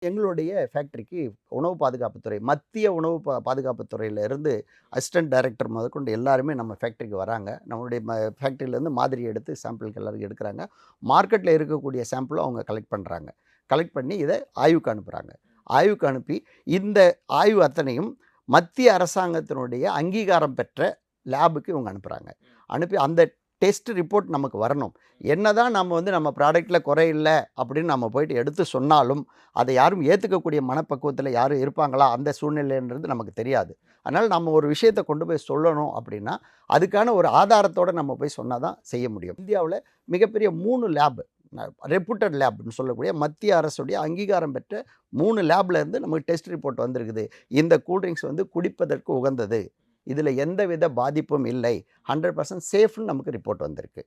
எங்களுடைய ஃபேக்ட்ரிக்கு உணவு பாதுகாப்புத்துறை, மத்திய உணவு பாதுகாப்புத் துறையில இருந்து அசிஸ்டன்ட் டைரக்டர் முதற்கொண்டு எல்லாருமே நம்ம ஃபேக்ட்ரிக்கு வராங்க. நம்மளுடைய ஃபேக்ட்ரியிலேருந்து மாதிரி எடுத்து சாம்பிளுக்கு எல்லாருக்கும் எடுக்கிறாங்க. மார்க்கெட்டில் இருக்கக்கூடிய சாம்பிளும் அவங்க கலெக்ட் பண்ணுறாங்க. கலெக்ட் பண்ணி இதை ஆய்வுக்கு அனுப்புகிறாங்க. ஆய்வுக்கு அனுப்பி இந்த ஆய்வு அத்தனையும் மத்திய அரசாங்கத்தினுடைய அங்கீகாரம் பெற்ற லேபுக்கு இவங்க அனுப்புகிறாங்க. அனுப்பி அந்த டெஸ்ட் ரிப்போர்ட் நமக்கு வரணும். என்னதான் நம்ம ப்ராடக்ட்டில் குறை இல்லை அப்படின்னு நம்ம போயிட்டு எடுத்து சொன்னாலும் அதை யாரும் ஏற்றுக்கக்கூடிய மனப்பக்குவத்தில் யாரும் இருப்பாங்களா அந்த சூழ்நிலைன்றது நமக்கு தெரியாது. அதனால் நம்ம ஒரு விஷயத்தை கொண்டு போய் சொல்லணும் அப்படின்னா அதுக்கான ஒரு ஆதாரத்தோடு நம்ம போய் சொன்னால் தான் செய்ய முடியும். இந்தியாவில் மிகப்பெரிய 3 லேப், ரெப்யூட்டட் லேப்னு சொல்லக்கூடிய மத்திய அரசுடைய அங்கீகாரம் பெற்ற 3 லேப்லேருந்து நமக்கு டெஸ்ட் ரிப்போர்ட் வந்திருக்குது. இந்த கூல்ட்ரிங்க்ஸ் குடிப்பதற்கு உகந்தது, இதில் எந்தவித பாதிப்பும் இல்லை, 100% சேஃப்னு நமக்கு ரிப்போர்ட் வந்திருக்கு.